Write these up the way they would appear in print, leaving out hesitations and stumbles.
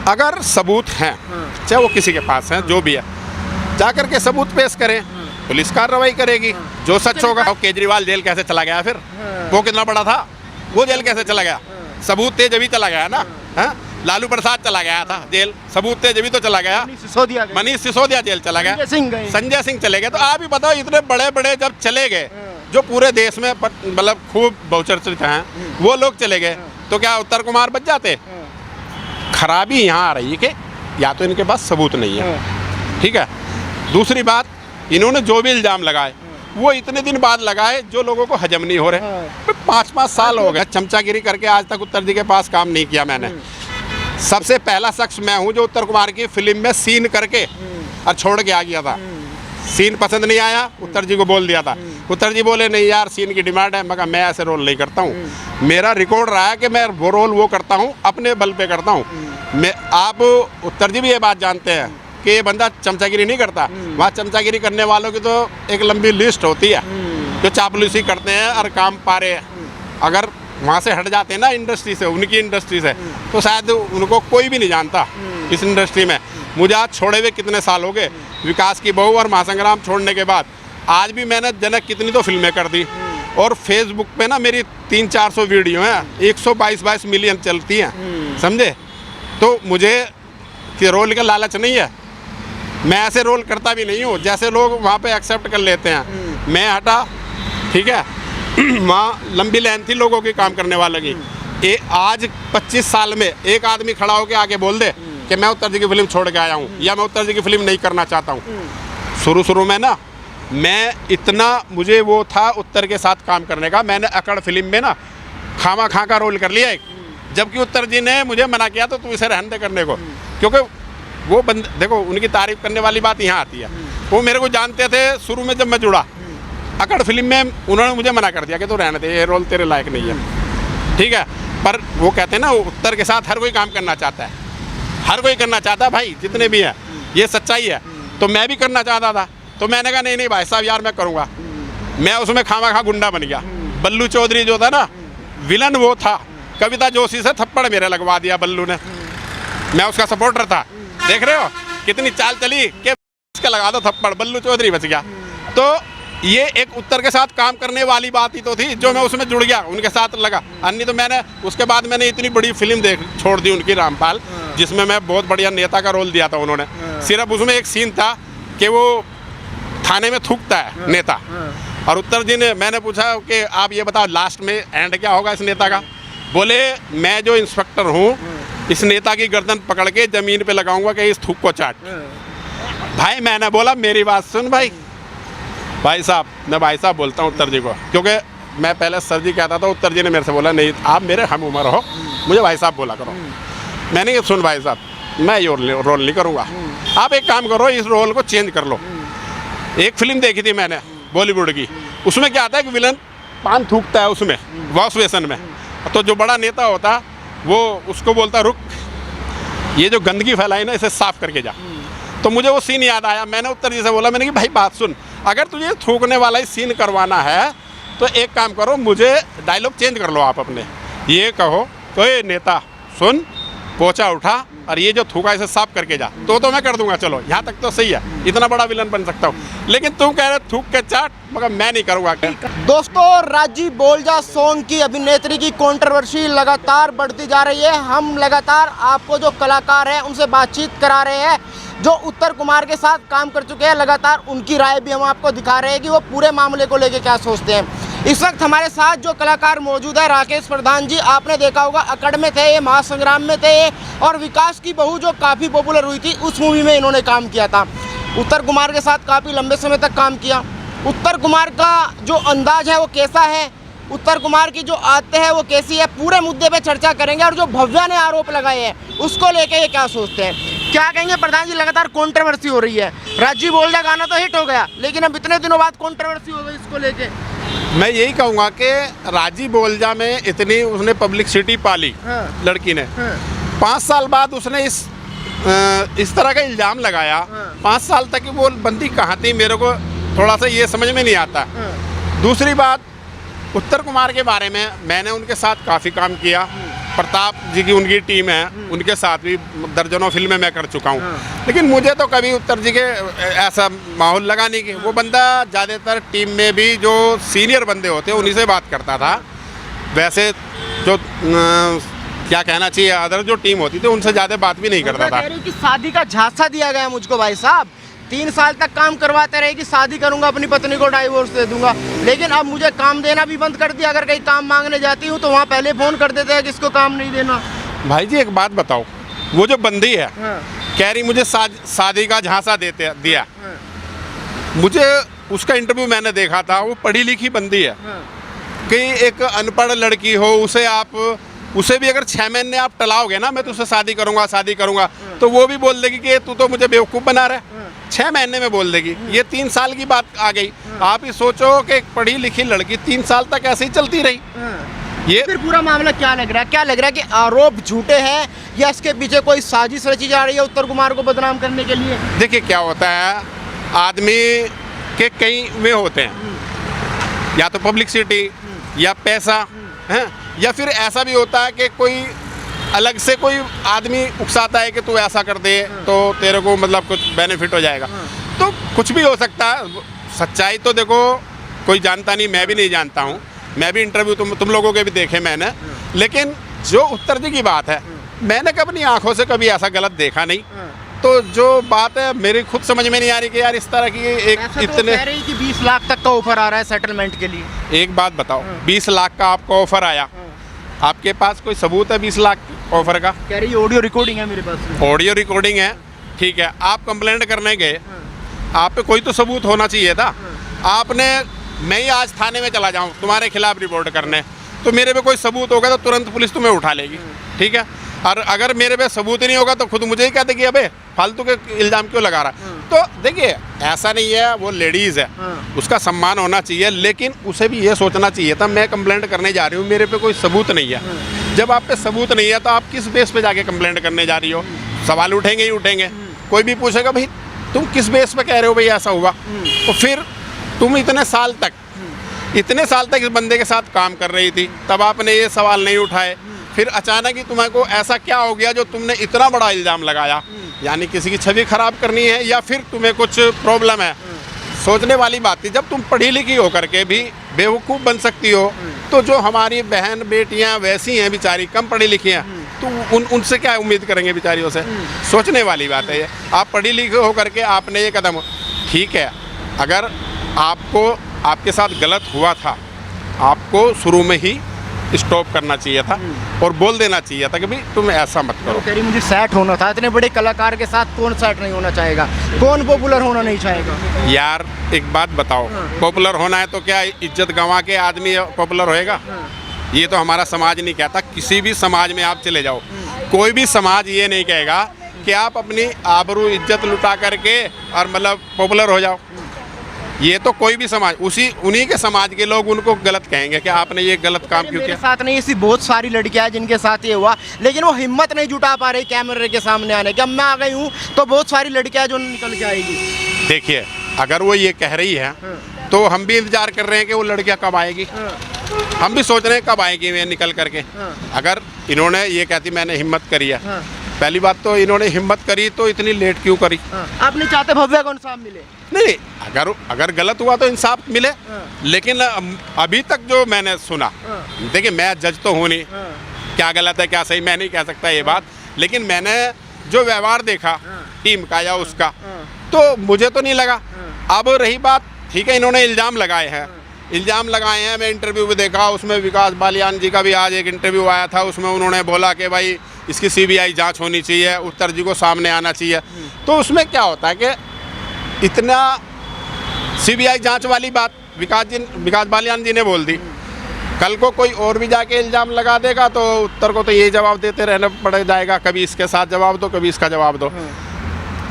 अगर सबूत हैं, चाहे वो किसी के पास है, जो भी है, जाकर के सबूत पेश करें, पुलिस कार्रवाई करेगी, जो सच होगा। और केजरीवाल जेल कैसे चला गया फिर? वो कितना बड़ा था, वो जेल कैसे चला गया? सबूत थे जभी चला गया ना। हाँ, लालू प्रसाद चला गया था जेल, सबूत थे जभी तो चला गया। मनीष सिसोदिया जेल चला गया, संजय सिंह चले गए। तो आप ही बताओ, इतने बड़े बड़े जब चले गए, जो पूरे देश में मतलब खूब बहुचर्चित हैं, वो लोग चले गए, तो क्या उत्तर कुमार बच जाते? खराबी यहाँ आ रही है कि या तो इनके पास सबूत नहीं है, ठीक है। दूसरी बात, इन्होंने जो भी इल्जाम लगाए वो इतने दिन बाद लगाए जो लोगों को हजम नहीं हो रहे। 5-5 साल हो गए चमचागिरी करके, आज तक उत्तर जी के पास काम नहीं किया मैंने। सबसे पहला शख्स मैं हूँ जो उत्तर कुमार की फिल्म में सीन करके और छोड़ के आ गया था। सीन पसंद नहीं आया, उत्तर जी को बोल दिया था। उत्तर जी बोले नहीं यार, सीन की डिमांड है। मगर मैं ऐसे रोल नहीं करता हूँ। मेरा रिकॉर्ड रहा है कि मैं वो रोल वो करता हूँ, अपने बल पे करता हूँ। मैं आप उत्तर जी भी ये बात जानते हैं कि ये बंदा चमचागिरी नहीं करता। वहाँ चमचागिरी करने वालों की तो एक लंबी लिस्ट होती है, जो चापलूसी करते हैं और काम पा रहे हैं। अगर वहाँ से हट जाते हैं ना इंडस्ट्री से, उनकी इंडस्ट्री से, तो शायद उनको कोई भी नहीं जानता इस इंडस्ट्री में। मुझे आज छोड़े हुए कितने साल हो गए, विकास की बहू और महासंग्राम छोड़ने के बाद आज भी मैंने जनक कितनी तो फिल्में कर दी। और फेसबुक पे ना मेरी 300-400 वीडियो हैं, 122 मिलियन चलती हैं, समझे। तो मुझे कि रोल का लालच नहीं है, मैं ऐसे रोल करता भी नहीं हूँ जैसे लोग वहाँ पे एक्सेप्ट कर लेते हैं। मैं हटा, ठीक है, वहाँ लंबी लाइन थी लोगों की काम करने वालों की। आज 25 साल में एक आदमी खड़ा होकर आके बोल दे कि मैं उत्तर जी की फिल्म छोड़ के आया हूँ या मैं उत्तर जी की फिल्म नहीं करना चाहता हूँ। शुरू में ना मैं इतना, मुझे वो था उत्तर के साथ काम करने का। मैंने अकड़ फिल्म में ना खामा खां का रोल कर लिया एक, जबकि उत्तर जी ने मुझे मना किया तो तू इसे रहने दे करने को। क्योंकि वो देखो, उनकी तारीफ करने वाली बात यहाँ आती है। वो मेरे को जानते थे शुरू में, जब मैं जुड़ा अकड़ फिल्म में उन्होंने मुझे मना कर दिया कि तू रहने दे, ये रोल तेरे लायक नहीं है, ठीक है। पर वो कहते हैं ना, उत्तर के साथ हर कोई काम करना चाहता है, हर कोई करना चाहता है भाई, जितने भी हैं, ये सच्चाई है। तो मैं भी करना चाहता था, तो मैंने कहा नहीं भाई साहब यार मैं करूँगा। मैं उसमें खामा खा गुंडा बन गया। बल्लू चौधरी जो था ना विलन, वो था। कविता जोशी से थप्पड़ मेरे लगवा दिया बल्लू ने, मैं उसका सपोर्टर था। देख रहे हो कितनी चाल चली कि इसका लगा दो थप्पड़, बल्लू चौधरी बच गया। तो ये एक उत्तर के साथ काम करने वाली बात ही तो थी, जो मैं उसमें जुड़ गया, उनके साथ लगा। अन्य तो मैंने उसके बाद मैंने इतनी बड़ी फिल्म छोड़ दी उनकी, रामपाल, जिसमें मैं बहुत बढ़िया नेता का रोल दिया था उन्होंने। सिर्फ उसमें एक सीन था कि वो थाने में थूकता है नेता, और उत्तर जी ने, मैंने पूछा कि आप ये बताओ लास्ट में एंड क्या होगा इस नेता का? बोले मैं जो इंस्पेक्टर हूँ, इस नेता की गर्दन पकड़ के जमीन पे लगाऊंगा कि इस थूक को चाट। भाई मैंने बोला मेरी बात सुन भाई साहब, मैं भाई साहब बोलता हूँ उत्तर जी को, क्योंकि मैं पहले सर जी कहता था। उत्तर जी ने मेरे से बोला नहीं, आप मेरे हम उम्र हो, मुझे भाई साहब बोला करो। मैंने कहा सुन भाई साहब, मैं ये रोल नहीं करूँगा, आप एक काम करो, इस रोल को चेंज कर लो। एक फिल्म देखी थी मैंने बॉलीवुड की, उसमें क्या आता है कि विलन पान थूकता है उसमें, वॉश बेसन में, तो जो बड़ा नेता होता वो उसको बोलता रुक, ये जो गंदगी फैलाई ना इसे साफ करके जा। तो मुझे वो सीन याद आया। मैंने उत्तर जी से बोला, मैंने कि भाई बात सुन, अगर तुझे थूकने वाला ही सीन करवाना है तो एक काम करो, मुझे डायलॉग चेंज कर लो आप अपने। ये कहो तो ये नेता सुन, पोछा उठा और ये जो थूका इसे साफ करके जा, तो मैं कर दूंगा। चलो यहाँ तक तो सही है, इतना बड़ा विलन बन सकता हूँ। लेकिन तुम कह रहे थूक के चाट, मगर मैं नहीं करूँगा। दोस्तों, राजी बोलजा सॉन्ग की अभिनेत्री की कंट्रोवर्सी लगातार बढ़ती जा रही है। हम लगातार आपको जो कलाकार हैं उनसे बातचीत करा रहे हैं जो उत्तर कुमार के साथ काम कर चुके हैं। लगातार उनकी राय भी हम आपको दिखा रहे हैं कि वो पूरे मामले को लेके क्या सोचते हैं। इस वक्त हमारे साथ जो कलाकार मौजूद है, राकेश प्रधान जी, आपने देखा होगा अकड़ में थे ये, महासंग्राम में थे ये, और विकास की बहू जो काफ़ी पॉपुलर हुई थी उस मूवी में इन्होंने काम किया था। उत्तर कुमार के साथ काफ़ी लंबे समय तक काम किया। उत्तर कुमार का जो अंदाज है वो कैसा है, उत्तर कुमार की जो आदतें हैं वो कैसी है, पूरे मुद्दे पे चर्चा करेंगे। और जो भव्या ने आरोप लगाए हैं उसको लेके ये क्या सोचते हैं, क्या कहेंगे। प्रधान जी, लगातार कंट्रोवर्सी हो रही है, राजी बोलजा गाना तो हिट हो गया, लेकिन अब इतने दिनों बाद कंट्रोवर्सी हो गई इसको लेके। मैं यही कहूँगा कि राजी बोलजा में इतनी उसने पब्लिसिटी पाली, लड़की ने। 5 साल बाद उसने इस तरह का इल्ज़ाम लगाया। 5 साल तक वो बंदी कहाँ थी, मेरे को थोड़ा सा ये समझ में नहीं आता। दूसरी बात, उत्तर कुमार के बारे में मैंने उनके साथ काफ़ी काम किया, प्रताप जी की उनकी टीम है, उनके साथ भी दर्जनों फिल्में मैं कर चुका हूँ, लेकिन मुझे तो कभी उत्तर जी के ऐसा माहौल लगा नहीं कि वो बंदा ज़्यादातर टीम में भी जो सीनियर बंदे होते हैं उन्हीं से बात करता था। वैसे जो क्या कहना चाहिए, अदर जो टीम होती थी उनसे ज़्यादा बात भी नहीं करता था। कह रही कि शादी का झांसा दिया गया मुझको भाई साहब, 3 साल तक काम करवाते रहे कि शादी करूंगा, अपनी पत्नी को डाइवोर्स दे दूंगा, लेकिन अब मुझे काम देना भी बंद कर दिया। अगर कहीं काम मांगने जाती हूँ तो वहाँ पहले फ़ोन कर देते हैं कि इसको काम नहीं देना। भाई जी एक बात बताओ, वो जो बंदी है कह रही मुझे शादी का झांसा दिया, मुझे उसका इंटरव्यू मैंने देखा था, वो पढ़ी लिखी बंदी है कि एक अनपढ़ लड़की हो उसे भी अगर 6 महीने आप टलाओगे ना, मैं तुझसे शादी करूंगा, तो वो भी बोल देगी कि तू तो मुझे बेवकूफ़ बना रहा है। 6 महीने में बोल देगी। ये 3 साल की बात आ गई। आप ही सोचो कि एक पढ़ी लिखी लड़की 3 साल तक ऐसे ही चलती रही। ये फिर पूरा मामला क्या लग रहा है? क्या लग रहा है कि आरोप झूठे हैं या इसके पीछे कोई साजिश रची जा रही है उत्तर कुमार को बदनाम करने के लिए? देखिए क्या होता है, आदमी के कई वे होते हैं, या तो पब्लिसिटी या पैसा है, या फिर ऐसा भी होता है कि कोई अलग से कोई आदमी उकसाता है कि तू ऐसा कर दे तो तेरे को मतलब कुछ बेनिफिट हो जाएगा। तो कुछ भी हो सकता है। सच्चाई तो देखो कोई जानता नहीं, मैं भी नहीं जानता हूँ, मैं भी इंटरव्यू तुम लोगों के भी देखे मैंने, लेकिन जो उत्तर जी की बात है मैंने कभी अपनी आंखों से कभी ऐसा गलत देखा नहीं। तो जो बात है मेरी खुद समझ में नहीं आ रही कि यार इस तरह की एक इतने कह रही कि 20 लाख तक का ऑफर आ रहा है सेटलमेंट के लिए। एक बात बताओ, 20 लाख का आपको ऑफर आया, आपके पास कोई सबूत है 20 लाख ऑफर का? कह रही ऑडियो रिकॉर्डिंग है मेरे पास। ऑडियो रिकॉर्डिंग है, ठीक है, आप कंप्लेंट करने गए, आप पे कोई तो सबूत होना चाहिए था। आपने, मैं ही आज थाने में चला जाऊं तुम्हारे खिलाफ रिपोर्ट करने, तो मेरे पे कोई सबूत होगा तो तुरंत पुलिस तुम्हें उठा लेगी, ठीक है। और अगर मेरे पे सबूत ही नहीं होगा तो खुद मुझे ही कहते कि अबे फालतू के इल्ज़ाम क्यों लगा रहा है। तो देखिए ऐसा नहीं है, वो लेडीज़ है, उसका सम्मान होना चाहिए, लेकिन उसे भी ये सोचना चाहिए था मैं कंप्लेंट करने जा रही हूँ, मेरे पे कोई सबूत नहीं है। जब आप पे सबूत नहीं है तो आप किस बेस पे जाके कंप्लेंट करने जा रही हो? सवाल उठेंगे ही उठेंगे। कोई भी पूछेगा भाई तुम किस बेस पे कह रहे हो भाई ऐसा हुआ, तो फिर तुम इतने साल तक इस बंदे के साथ काम कर रही थी, तब आपने ये सवाल नहीं उठाए। फिर अचानक ही तुम्हारे ऐसा क्या हो गया जो तुमने इतना बड़ा इल्ज़ाम लगाया? यानी किसी की छवि खराब करनी है या फिर तुम्हें कुछ प्रॉब्लम है? सोचने वाली बात थी। जब तुम पढ़ी लिखी होकर के भी बेवकूफ़ बन सकती हो, तो जो हमारी बहन बेटियां वैसी हैं बेचारी, कम पढ़ी लिखी हैं, तो उनसे क्या उम्मीद करेंगे बेचारियों से? सोचने वाली बात है ये। आप पढ़ी लिखी होकर के आपने ये कदम, ठीक है, अगर आपके साथ गलत हुआ था, आपको शुरू में ही स्टॉप करना चाहिए था और बोल देना चाहिए था कि भाई तुम ऐसा मत करो। कह रही मुझे सेट होना था, इतने बड़े कलाकार के साथ कौन सेट नहीं होना चाहेगा, कौन पॉपुलर होना नहीं चाहेगा? यार एक बात बताओ, पॉपुलर होना है तो क्या इज्जत गंवा के आदमी पॉपुलर होएगा? ये तो हमारा समाज नहीं कहता। किसी भी समाज में आप चले जाओ, कोई भी समाज ये नहीं कहेगा कि आप अपनी आबरू इज्जत लुटा करके और मतलब पॉपुलर हो जाओ। ये तो कोई भी समाज, उन्हीं के समाज के लोग उनको गलत कहेंगे कि आपने ये गलत काम क्यों किया। मेरे साथ नहीं, ऐसी बहुत सारी लड़कियां हैं जिनके साथ ये हुआ, लेकिन वो हिम्मत नहीं जुटा पा रही कैमरे के सामने आने की। अब मैं आ गई हूँ तो बहुत सारी लड़कियां जो निकल के आएगी। देखिए अगर वो ये कह रही है तो हम भी इंतजार कर रहे हैं कि वो लड़कियां कब आएगी। हम भी सोच रहे हैं कब आएगी वे निकल करके। अगर इन्होंने ये कहती मैंने हिम्मत करी है, पहली बात तो इन्होंने हिम्मत करी तो इतनी लेट क्यों करी? आप नहीं चाहते भव्या को इंसाफ मिले? नहीं, अगर गलत हुआ तो इंसाफ मिले, लेकिन अभी तक जो मैंने सुना, देखिए मैं जज तो हूँ नहीं, क्या गलत है क्या सही मैं नहीं कह सकता ये बात, लेकिन मैंने जो व्यवहार देखा टीम का या उसका, तो मुझे तो नहीं लगा। अब रही बात, ठीक है इन्होंने इल्ज़ाम लगाए हैं, मैं इंटरव्यू भी देखा, उसमें विकास बालियान जी का भी आज एक इंटरव्यू आया था, उसमें उन्होंने बोला कि भाई इसकी CBI जांच होनी चाहिए, उत्तर जी को सामने आना चाहिए। तो उसमें क्या होता है कि इतना CBI जांच वाली बात विकास बालियान जी ने बोल दी, कल को कोई और भी जाके इल्ज़ाम लगा देगा तो उत्तर को तो ये जवाब देते रहना पड़ जाएगा, कभी इसके साथ जवाब दो कभी इसका जवाब दो।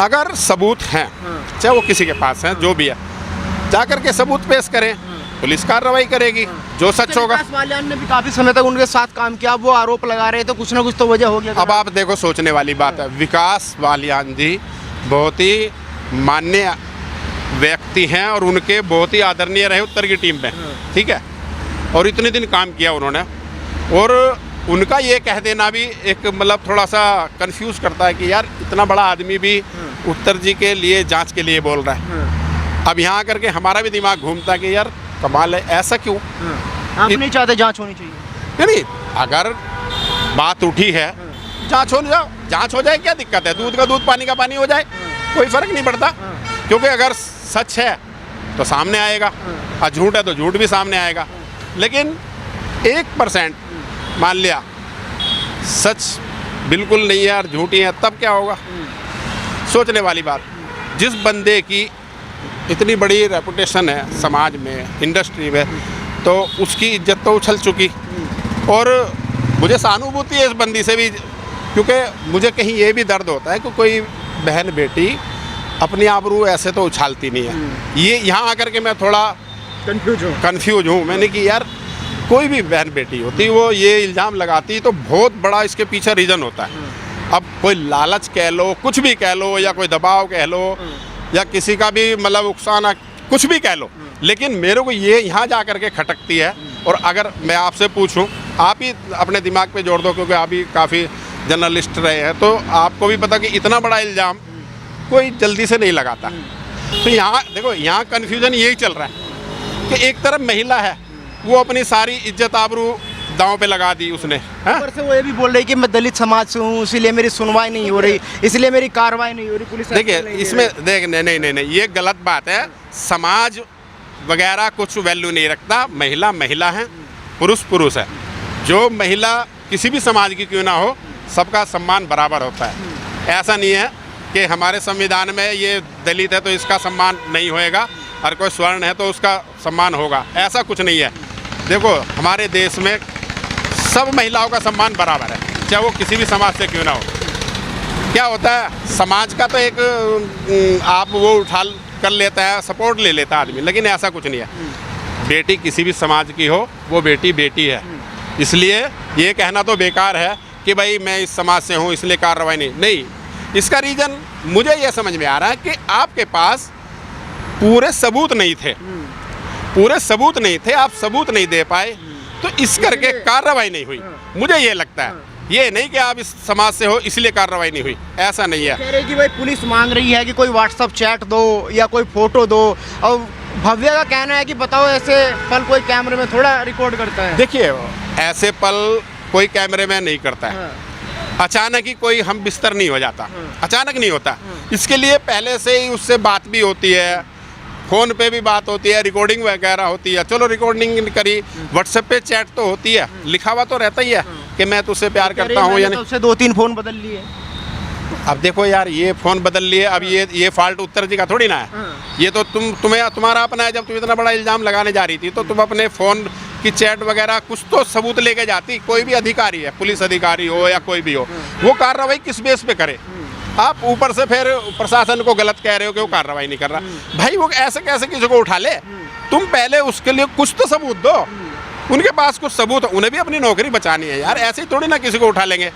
अगर सबूत हैं, चाहे वो किसी के पास हैं, जो भी है, जा करके सबूत पेश करें, पुलिस कार्रवाई करेगी, जो सच होगा। विकास बालियान ने भी काफी समय तक उनके साथ काम किया, वो आरोप लगा रहे तो कुछ ना कुछ तो वजह हो गया। अब आप देखो सोचने वाली बात है, विकास बालियान जी बहुत ही मान्य व्यक्ति हैं और उनके बहुत ही आदरणीय रहे उत्तर की टीम में, ठीक है, और इतने दिन काम किया उन्होंने, और उनका ये कह देना भी एक मतलब थोड़ा सा कंफ्यूज करता है कि यार इतना बड़ा आदमी भी उत्तर जी के लिए जांच के लिए बोल रहा है। अब यहाँ आकर के हमारा भी दिमाग घूमता है कि यार कमाल है, ऐसा क्यों? आप नहीं चाहते जांच होनी चाहिए? नहीं, अगर बात उठी है जांच हो जाए, क्या दिक्कत है? दूध का दूध, पानी का पानी हो जाए, कोई फर्क नहीं पड़ता। क्योंकि अगर सच है तो सामने आएगा और झूठ है तो झूठ भी सामने आएगा। लेकिन 1% मान लिया सच बिल्कुल नहीं है और झूठी है, तब क्या होगा? सोचने वाली बात। जिस बंदे की इतनी बड़ी रेपुटेशन है समाज में, इंडस्ट्री में, तो उसकी इज्जत तो उछल चुकी। और मुझे सहानुभूति है इस बंदी से भी, क्योंकि मुझे कहीं ये भी दर्द होता है कि कोई बहन बेटी अपनी आबरू ऐसे तो उछालती नहीं है। ये यहाँ आकर के मैं थोड़ा कंफ्यूज हूँ। मैंने कि यार कोई भी बहन बेटी होती वो ये इल्ज़ाम लगाती तो बहुत बड़ा इसके पीछे रीज़न होता है। अब कोई लालच कह लो, कुछ भी कह लो, या कोई दबाव कह लो, या किसी का भी मतलब उकसाना, कुछ भी कह लो, लेकिन मेरे को ये यहाँ जा कर के खटकती है। और अगर मैं आपसे पूछूं, आप ही अपने दिमाग पे जोड़ दो, क्योंकि आप भी काफ़ी जर्नलिस्ट रहे हैं, तो आपको भी पता कि इतना बड़ा इल्ज़ाम कोई जल्दी से नहीं लगाता। तो यहाँ देखो, यहाँ कन्फ्यूज़न यही चल रहा है कि एक तरफ महिला है, वो अपनी सारी इज्जत आबरू दांव पे लगा दी उसने। ऊपर से वो ये भी बोल रही कि मैं दलित समाज से हूँ, इसीलिए मेरी सुनवाई नहीं हो रही, इसलिए मेरी कार्रवाई नहीं हो रही, पुलिस देखिए इसमें देख नहीं, ये गलत बात है। समाज वगैरह कुछ वैल्यू नहीं रखता। महिला महिला है, पुरुष पुरुष है। जो महिला किसी भी समाज की क्यों ना हो, सबका सम्मान बराबर होता है। ऐसा नहीं है कि हमारे संविधान में ये दलित है तो इसका सम्मान नहीं होएगा, और कोई स्वर्ण है तो उसका सम्मान होगा, ऐसा कुछ नहीं है। देखो हमारे देश में सब महिलाओं का सम्मान बराबर है, चाहे वो किसी भी समाज से क्यों ना हो। क्या होता है, समाज का तो एक आप वो उठा कर लेता है, सपोर्ट ले लेता है आदमी, लेकिन ऐसा कुछ नहीं है। बेटी किसी भी समाज की हो, वो बेटी बेटी है। इसलिए ये कहना तो बेकार है कि भाई मैं इस समाज से हूँ इसलिए कार्रवाई नहीं। इसका रीज़न मुझे ये समझ में आ रहा है कि आपके पास पूरे सबूत नहीं थे, आप सबूत नहीं दे पाए, तो इस करके कार्रवाई नहीं हुई। मुझे ये लगता है, ये नहीं कि आप इस समाज से हो इसलिए कार्रवाई नहीं हुई, ऐसा नहीं है। कह रहे कि भाई पुलिस मांग रही है कि कोई व्हाट्सएप चैट दो या कोई फोटो दो, और भव्य का कहना है कि बताओ ऐसे पल कोई कैमरे में थोड़ा रिकॉर्ड करता है। देखिए ऐसे पल कोई कैमरे में नहीं करता है। अचानक ही कोई हम बिस्तर नहीं हो जाता, अचानक नहीं होता। इसके लिए पहले से ही उससे बात भी होती है, फ़ोन पे भी बात होती है, रिकॉर्डिंग वगैरह होती है। चलो रिकॉर्डिंग करी, व्हाट्सएप पे चैट तो होती है, लिखा हुआ तो रहता ही है कि मैं तुझसे प्यार करता हूँ या नहीं। उससे 2-3 फ़ोन बदल लिए। अब देखो यार, ये फ़ोन बदल लिए, अब ये फाल्ट उत्तर जी का थोड़ी ना है। ये तो तुम्हारा अपना है। जब तुम इतना बड़ा इल्ज़ाम लगाने जा रही थी तो तुम अपने फ़ोन की चैट वगैरह कुछ तो सबूत लेके जाती। कोई भी अधिकारी है, पुलिस अधिकारी हो या कोई भी हो, वो कार्रवाई किस बेस पे करे? आप ऊपर से फिर प्रशासन को गलत कह रहे हो कि वो कार्रवाई नहीं कर रहा। भाई वो ऐसे कैसे किसी को उठा ले? तुम पहले उसके लिए कुछ तो सबूत दो। उनके पास कुछ सबूत, उन्हें भी अपनी नौकरी बचानी है यार, ऐसे ही थोड़ी ना किसी को उठा लेंगे।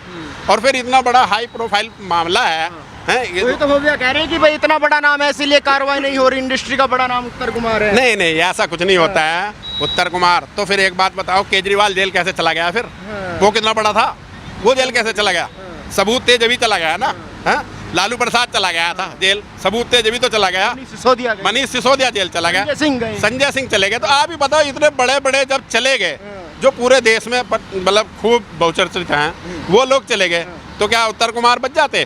और फिर इतना बड़ा हाई प्रोफाइल मामला है। ये तो भव्या कह रहे हैं कि भाई इतना बड़ा नाम है इसीलिए कार्रवाई नहीं हो रही, इंडस्ट्री का बड़ा नाम उत्तर कुमार है। नहीं, ऐसा कुछ नहीं होता है। उत्तर कुमार तो फिर एक बात बताओ, केजरीवाल जेल कैसे चला गया? फिर वो कितना बड़ा था, वो जेल कैसे चला गया? सबूत थे जब ही चला गया ना। लालू प्रसाद चला गया था जेल, सबूत थे जब ही तो चला गया। मनीष सिसोदिया जेल चला गया, संजय सिंह चले गए। तो आप ही बताओ, इतने बड़े बड़े जब चले गए, जो पूरे देश में मतलब खूब बहुचर्चित हैं, वो लोग चले गए, तो क्या उत्तर कुमार बच जाते?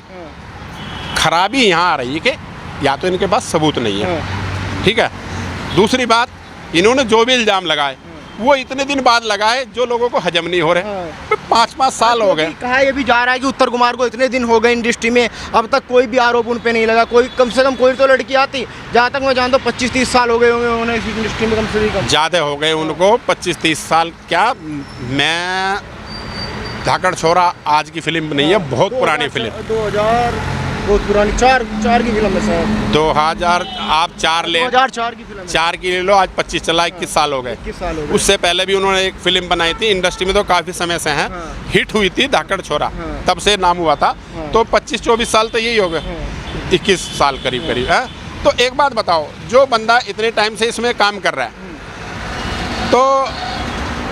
खराबी यहाँ आ रही है कि या तो इनके पास सबूत नहीं है, ठीक है। दूसरी बात, इन्होंने जो भी इल्ज़ाम लगाए वो इतने दिन बाद लगाए जो लोगों को हजम नहीं हो रहे। 5-5 साल हो गए। कहा ये भी जा रहा है कि उत्तर कुमार को इतने दिन हो गए इंडस्ट्री में, अब तक कोई भी आरोप उन पे नहीं लगा। कोई कम से कम कोई तो लड़की आती, जहाँ तक मैं जानता हूँ 25-30 साल हो गए होंगे उन्हें इस इंडस्ट्री में, कम से कम ज़्यादा हो गए उनको 25-30 साल। क्या मैं धाकड़ छोरा आज की फिल्म नहीं है, बहुत पुरानी फिल्म, 2000 बहुत पुरानी, 4 की फिल्म है सर। 2000 आप 4 ले, 2004 की फिल्म, 4 की ले लो, आज 25 चला, 21 साल हो गए। उससे पहले भी उन्होंने एक फिल्म बनाई थी, इंडस्ट्री में तो काफ़ी समय से हैं, हिट हुई थी धाकड़ छोरा, तब से नाम हुआ था। तो 25-24 साल तो यही हो गए, 21 साल करीब है। तो एक बात बताओ, जो बंदा इतने टाइम से इसमें काम कर रहा है, तो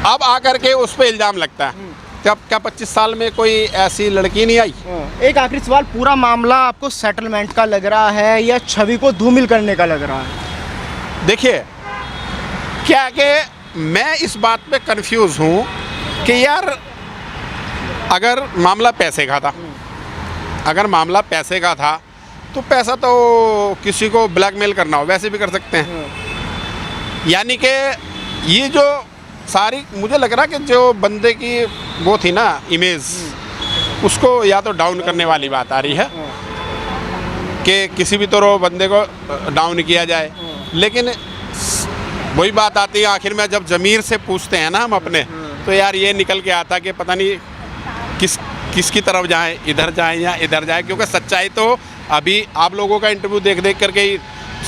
अब आकर के उस पर इल्ज़ाम लगता है जब क्या 25 साल में कोई ऐसी लड़की नहीं आई? एक आखिरी सवाल, पूरा मामला आपको सेटलमेंट का लग रहा है या छवि को धूमिल करने का लग रहा है? देखिए क्या कि मैं इस बात पे कंफ्यूज हूँ कि यार अगर मामला पैसे का था, अगर मामला पैसे का था तो पैसा तो किसी को ब्लैकमेल करना हो वैसे भी कर सकते हैं। यानी कि ये जो सारी मुझे लग रहा कि जो बंदे की वो थी ना इमेज, उसको या तो डाउन करने वाली बात आ रही है कि किसी भी तरह बंदे को डाउन किया जाए। लेकिन वही बात आती है आखिर में जब ज़मीर से पूछते हैं ना हम अपने, तो यार ये निकल के आता कि पता नहीं किसकी तरफ जाएं, इधर जाएं या इधर जाएं, क्योंकि सच्चाई तो अभी आप लोगों का इंटरव्यू देख करके ही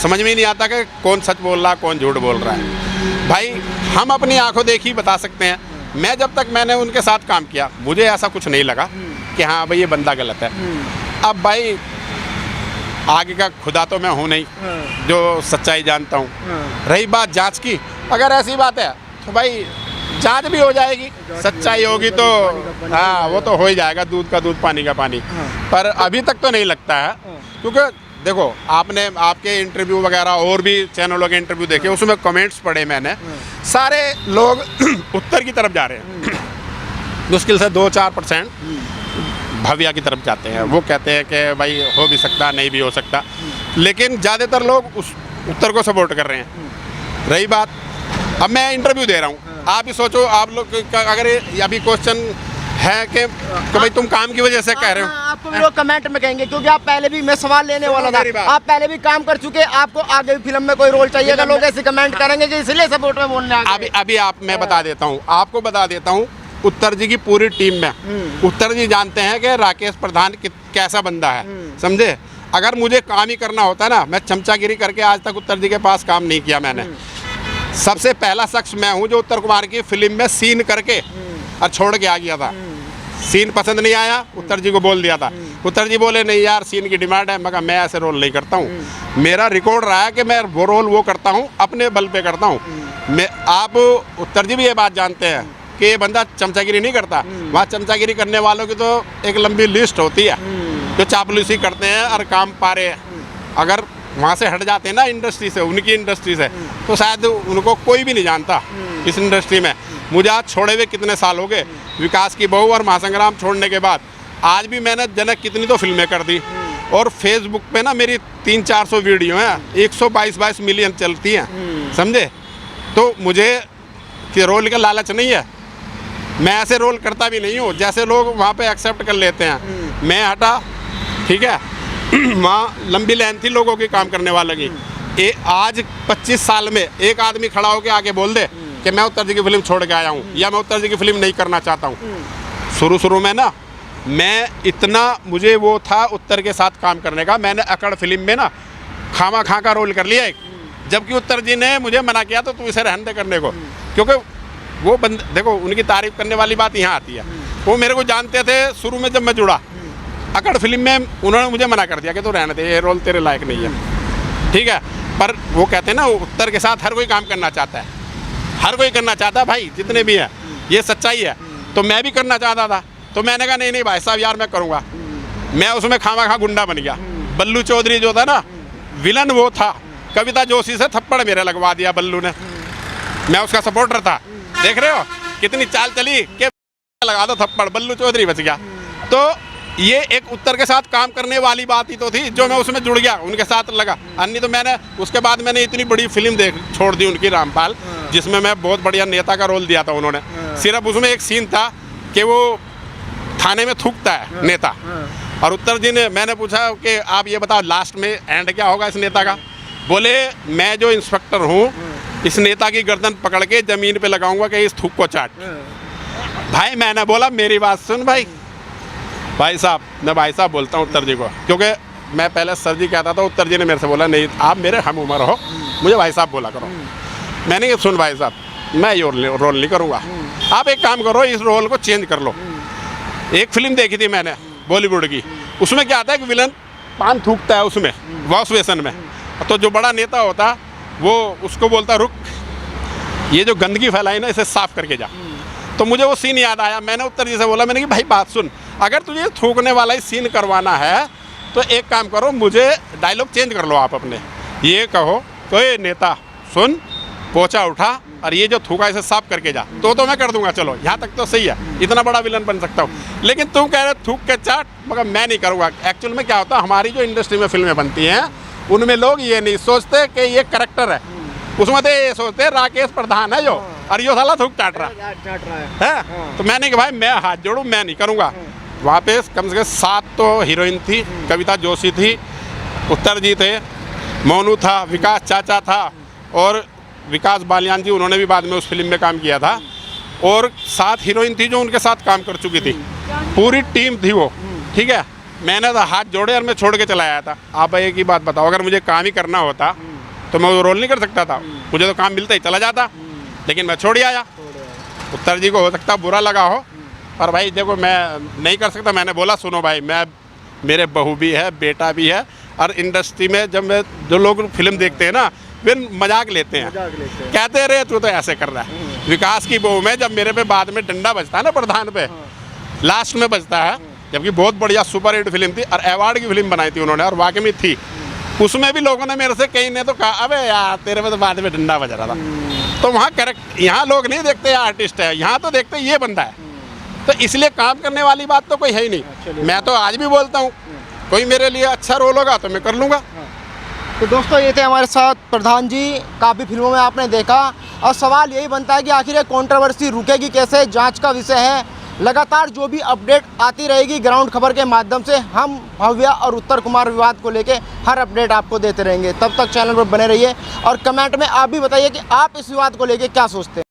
समझ में नहीं आता कि कौन सच बोल रहा है कौन झूठ बोल रहा है। भाई हम अपनी आंखों देखी बता सकते हैं। मैं जब तक मैंने उनके साथ काम किया मुझे ऐसा कुछ नहीं लगा कि हाँ भाई ये बंदा गलत है। अब भाई आगे का खुदा तो मैं हूँ नहीं जो सच्चाई जानता हूँ। रही बात जांच की, अगर ऐसी बात है तो भाई जांच भी हो जाएगी, सच्चाई होगी तो हाँ वो तो हो ही जाएगा, दूध का दूध पानी का पानी। पर अभी तक तो नहीं लगता है, क्योंकि देखो आपने आपके इंटरव्यू वगैरह और भी चैनलों के इंटरव्यू देखे, उसमें कमेंट्स पढ़े मैंने, सारे लोग उत्तर की तरफ जा रहे हैं। मुश्किल से 2-4% भव्या की तरफ जाते हैं। वो कहते हैं कि भाई हो भी सकता नहीं भी हो सकता, लेकिन ज़्यादातर लोग उस उत्तर को सपोर्ट कर रहे हैं। रही बात, अब मैं इंटरव्यू दे रहा हूँ, आप ही सोचो आप लोग अगर अभी क्वेश्चन है कि भाई तुम काम की वजह से कह रहे हो, आपको भी लोग कमेंट में कहेंगे, क्योंकि आप पहले भी, मैं सवाल लेने वाला था, आप पहले भी काम कर चुके, आपको आगे भी फिल्म में कोई रोल चाहिए, अगर लोग ऐसे कमेंट करेंगे कि इसलिए सपोर्ट में बोलने आ गए। अभी आप मैं बता देता हूँ, आपको बता देता हूँ, उत्तर जी की पूरी टीम में उत्तर जी जानते हैं कि राकेश प्रधान कैसा बंदा है, समझे। अगर मुझे काम ही करना होता ना, मैं चमचागिरी करके आज तक उत्तर जी के पास काम नहीं किया मैंने। सबसे पहला शख्स मैं हूँ जो उत्तर कुमार की फिल्म में सीन करके और छोड़ के आ गया था। सीन पसंद नहीं आया, उत्तर जी को बोल दिया था, उत्तर जी बोले नहीं यार सीन की डिमांड है, मगर मैं ऐसे रोल नहीं करता हूँ। मेरा रिकॉर्ड रहा है कि मैं वो रोल वो करता हूँ अपने बल पे करता हूँ। मैं आप उत्तर जी भी ये बात जानते हैं कि ये बंदा चमचागिरी नहीं करता। वहाँ चमचागिरी करने वालों की तो एक लंबी लिस्ट होती है जो चापलूसी करते हैं और काम पा रहे हैं। अगर वहाँ से हट जाते हैं ना इंडस्ट्री से, उनकी इंडस्ट्री से, तो शायद उनको कोई भी नहीं जानता इस इंडस्ट्री में। मुझे आज छोड़े हुए कितने साल हो गए, विकास की बहू और महासंग्राम छोड़ने के बाद आज भी मैंने जनक कितनी तो फिल्में कर दी, और फेसबुक पे ना मेरी 300-400 वीडियो हैं, 122 मिलियन चलती हैं, समझे। तो मुझे कि रोल का लालच नहीं है, मैं ऐसे रोल करता भी नहीं हूँ जैसे लोग वहाँ पे एक्सेप्ट कर लेते हैं। मैं हटा, ठीक है, वहाँ लंबी लाइन थी लोगों की काम करने वालों की। आज 25 साल में एक आदमी खड़ा होकर आके बोल दे कि मैं उत्तर जी की फिल्म छोड़ के आया हूँ या मैं उत्तर जी की फिल्म नहीं करना चाहता हूँ। शुरू में ना मैं इतना, मुझे वो था उत्तर के साथ काम करने का। मैंने अकड़ फिल्म में ना खामा खा का रोल कर लिया एक, जबकि उत्तर जी ने मुझे मना किया तो तू इसे रहने दे करने को, क्योंकि वो देखो उनकी तारीफ करने वाली बात यहाँ आती है। वो मेरे को जानते थे शुरू में, जब मैं जुड़ा अकड़ फिल्म में उन्होंने मुझे मना कर दिया कि तू रहने दे, ये रोल तेरे लायक नहीं है, ठीक है। पर वो कहते हैं ना उत्तर के साथ हर कोई काम करना चाहता है, हर कोई करना चाहता है भाई, जितने भी हैं, ये सच्चाई है। तो मैं भी करना चाहता था, तो मैंने कहा नहीं भाई साहब यार मैं करूँगा। मैं उसमें खामा खा गुंडा बन गया। बल्लू चौधरी जो था ना विलन, वो था, कविता जोशी से थप्पड़ मेरे लगवा दिया बल्लू ने, मैं उसका सपोर्टर था। देख रहे हो कितनी चाल चली कि लगा दो थप्पड़, बल्लू चौधरी बच गया। तो ये एक उत्तर के साथ काम करने वाली बात ही तो थी जो मैं उसमें जुड़ गया, उनके साथ लगा। अन्य तो मैंने उसके बाद मैंने इतनी बड़ी फिल्म छोड़ दी उनकी, रामपाल, जिसमें मैं बहुत बढ़िया नेता का रोल दिया था उन्होंने। सिर्फ उसमें एक सीन था कि वो थाने में थूकता है नेता, और उत्तर जी ने, मैंने पूछा कि आप ये बताओ लास्ट में एंड क्या होगा इस नेता का। बोले मैं जो इंस्पेक्टर हूँ इस नेता की गर्दन पकड़ के जमीन पे लगाऊंगा कि इस थूक को चाट। भाई मैंने बोला मेरी बात सुन भाई साहब, मैं भाई साहब बोलता हूँ उत्तर जी को, क्योंकि मैं पहले सर जी कहता था, उत्तर जी ने मेरे से बोला नहीं आप मेरे हम उम्र हो, मुझे भाई साहब बोला करो। मैंने कहा सुन भाई साहब, मैं ये रोल नहीं करूँगा, आप एक काम करो इस रोल को चेंज कर लो। एक फिल्म देखी थी मैंने बॉलीवुड की, उसमें क्या आता है कि विलन पान थूकता है उसमें वॉश बेसन में, तो जो बड़ा नेता होता वो उसको बोलता रुक, ये जो गंदगी फैलाई ना इसे साफ करके जा। तो मुझे वो सीन याद आया। मैंने उत्तर जी से बोला, मैंने कि भाई बात सुन, अगर तुझे थूकने वाला ही सीन करवाना है तो एक काम करो, मुझे डायलॉग चेंज कर लो आप अपने। ये कहो कोई नेता सुन, पोछा उठा और ये जो थूका इसे साफ करके जा, तो मैं कर दूंगा, चलो यहाँ तक तो सही है, इतना बड़ा विलन बन सकता हूँ। लेकिन तुम कह रहे थूक के चाट, मगर मैं नहीं करूँगा। एक्चुअल में क्या होता है, हमारी जो इंडस्ट्री में फिल्में बनती हैं उनमें लोग ये नहीं सोचते कि ये करेक्टर है, उसमें तो ये सोचते राकेश प्रधान है जो, और ये साला थूक चाट रहा है। तो मैंने कहा भाई मैं हाथ जोड़ूं, मैं नहीं करूँगा। वहाँ पे कम से कम 7 तो हीरोइन थी, कविता जोशी थी, उत्तर जी थे, मोनू था, विकास चाचा था और विकास बालियान जी, उन्होंने भी बाद में उस फिल्म में काम किया था। और 7 हीरोइन थी जो उनके साथ काम कर चुकी थी, पूरी टीम थी वो, ठीक है। मैंने तो हाथ जोड़े और मैं छोड़ के चला आया था। आप एक ही बात बताओ, अगर मुझे काम ही करना होता तो मैं वो रोल नहीं कर सकता था, मुझे तो काम मिलता ही चला जाता, लेकिन मैं छोड़ ही आया। उत्तर जी को हो सकता बुरा लगा हो, पर भाई देखो मैं नहीं कर सकता। मैंने बोला सुनो भाई, मैं मेरे बहू भी है, बेटा भी है, और इंडस्ट्री में जब मैं जो लोग फिल्म देखते हैं ना फिर मजाक लेते हैं, कहते रहे तू तो ऐसे कर रहा है। विकास की बहू में जब मेरे पे बाद में डंडा बजता है ना प्रधान पे, लास्ट में बजता है, जबकि बहुत बढ़िया सुपर हिट फिल्म थी और अवार्ड की फिल्म बनाई थी उन्होंने, और वाकई में थी। उसमें भी लोगों ने मेरे से, कई ने तो कहा अबे यार तेरे में तो बाद में डंडा बज रहा था। तो वहाँ करेक्ट, यहाँ लोग नहीं देखते आर्टिस्ट है, यहाँ तो देखते ये बंदा है। तो इसलिए काम करने वाली बात तो कोई है ही नहीं। मैं तो आज भी बोलता हूँ, कोई मेरे लिए अच्छा रोल होगा तो मैं कर लूँगा। तो दोस्तों ये थे हमारे साथ प्रधान जी, काफ़ी फिल्मों में आपने देखा, और सवाल यही बनता है कि आखिर ये कंट्रोवर्सी रुकेगी कैसे, जांच का विषय है। लगातार जो भी अपडेट आती रहेगी ग्राउंड खबर के माध्यम से, हम भव्या और उत्तर कुमार विवाद को लेके हर अपडेट आपको देते रहेंगे। तब तक चैनल पर बने रहिए और कमेंट में आप भी बताइए कि आप इस विवाद को लेके क्या सोचते हैं।